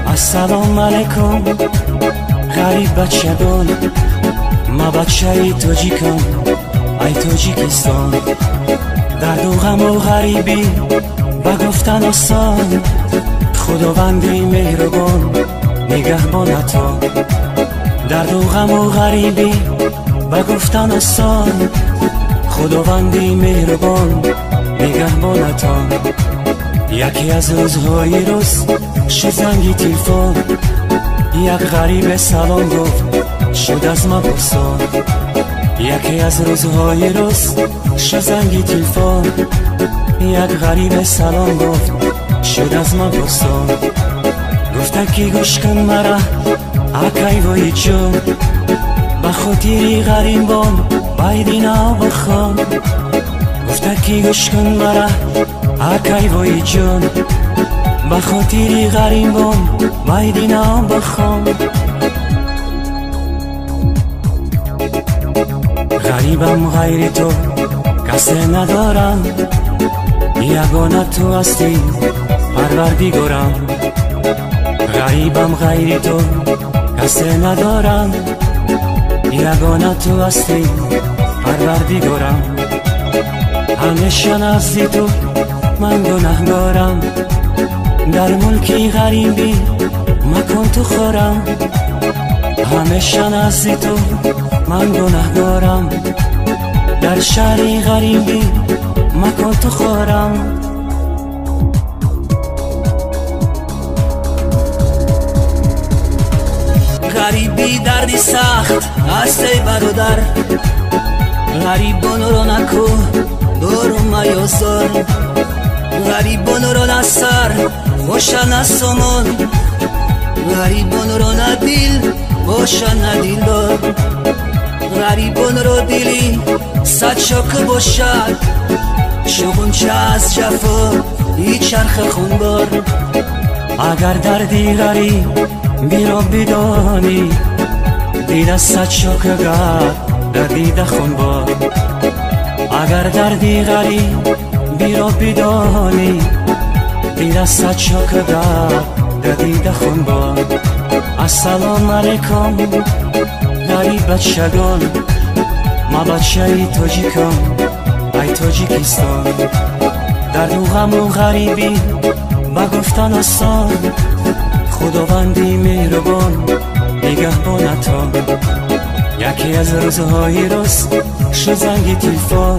السلام علیکم غریب بچگان، ما بچه ای تاجیکم ای تاجیکستان. درد و غم و غریبی بگفتن آسان، خداوندی مهربان نگهبانتا. درد و غم و غریبی بگفتن آسان، خداوندی مهربان نگهبانتا. یکی از روزهای روز شد زنگی تلفن، یک غریب سلام گفت شد از من پرسان. یکی از روزهای روز شد زنگی تلفن، یک غریب سلام گفت شد از من پرسان. گفته که گوش کن مرا اکای وای جون، به خاطری غریبان بایدینا بخوان. گفته که گوش کن مرا اکای وای جون، به خاطری غریبان بایدینا بخوان. غریبم غیر تو کسی ندارم، یگانه تو هستی پروردگارم. غریبم غیر تو کسی ندارم، یگانه تو هستی پروردگارم. همیشه نزد تو من گناهکارم، در ملکی غریبی مکن تو خورم. همیشه نزد تو من گناهکارم، در شهری غریبی مکن تو خورم. غریبی دردی سخت است ای برادر، غریبان رو نکو دورم میازار. غریبان رو نسر باشن از سامان، غریبان رو ندیل باشن ندیل دار. غریبان رو دیلی صد شاکه باشد، شغنچه از جفا ای چرخ خونبار. اگر دردی غریب بیرا بدانی، دیده صد شاکه گر در دیده خونبار. اگر دردی غریب بیرا بدانی، دیده صد شاکه گر در دیده خونبار. السلام علیکم غریب بچگان، ما بچه ای تاجیکم ای تاجیکستان. درد و غم و غریبی بگفتن آسان، خداوندی مهربان نگهبانتا. یکی از روزهای روز شد زنگی تلفن،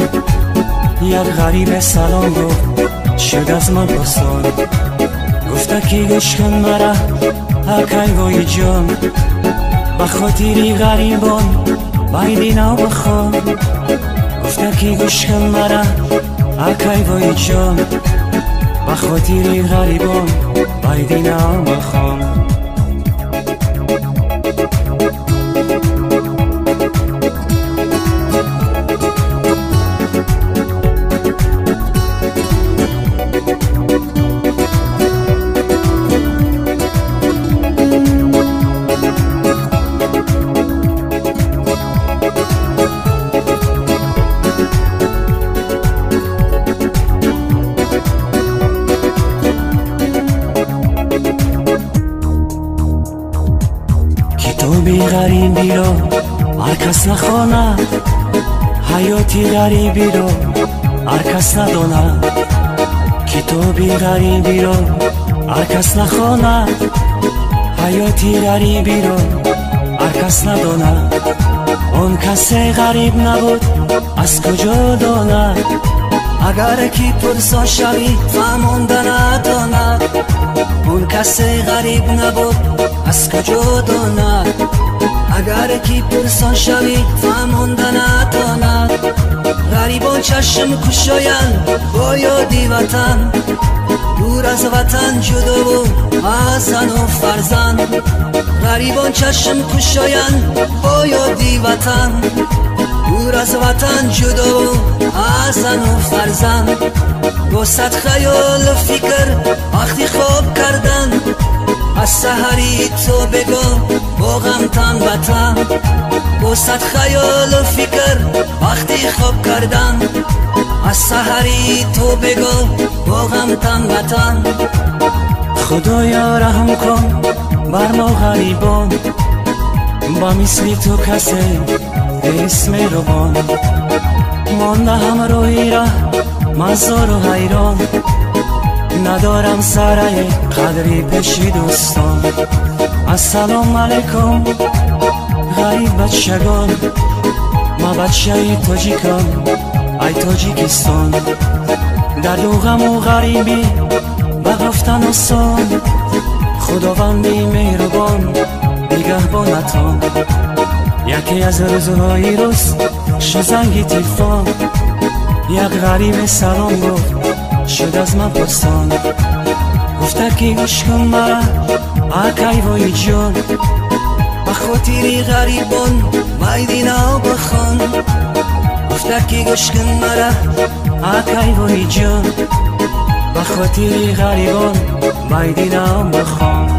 یک غریب سلام گفت شد از من پرسان. گفته که گوش کن مرا اکای وای جان، به خاطری غریبان بایدینا بخوان. گفته که گوش کن مرا اکای وای جان، به خاطری غریبان بایدینا بخوان. کتابی غریبی رو هر کس نخواند، حیاتی غریبی رو هر کس نداند. کتابی غریبی رو هر کس نخواند، حیاتی غریبی رو هر کس نداند. اون کسی غریب نبود از کجا داند، اگر کی پرسان شوی فهمانده نداند. اون کسی غریب نبود از کجا داند، اگر کی پرسان شوی فهمانده نداند. غریبان چشم کشایند با یادی وطن، دور از وطن جدا و از زن و فرزند. غریبان چشم کشایند با یادی وطن، دور از وطن جدا و از زن و فرزند. با صد خیال و فکر وقتی خواب کردن، از سحری تو بگو با غم تن به تن. با صد خیال و فکر وقتی خواب کردن، از سحری تو بگو با غم تن به تن. خدایا رحم کن بر ما غریبان، با مثل تو کسی به اسم روان. مانده همراهی را مزار و حیران، ندارم سرای قدری پیش دوستان. السلام علیکم غریب بچگان، ما بچه تاجیکم ای تاجیکستان. در دو غم و غریبی بگفتن آسان، خداوندی مهربان نگهبانتان. یکی از روزهای روز شد زنگ تلفن، یک غریب سلام گفت شد از من پرسان. گفته که گوش کن مرا اکی وای جان، بخاطر غریبان میدینا بخوان. گفته که گوش کن مرا اکی وای جان، بخاطر غریبان میدینا بخوان.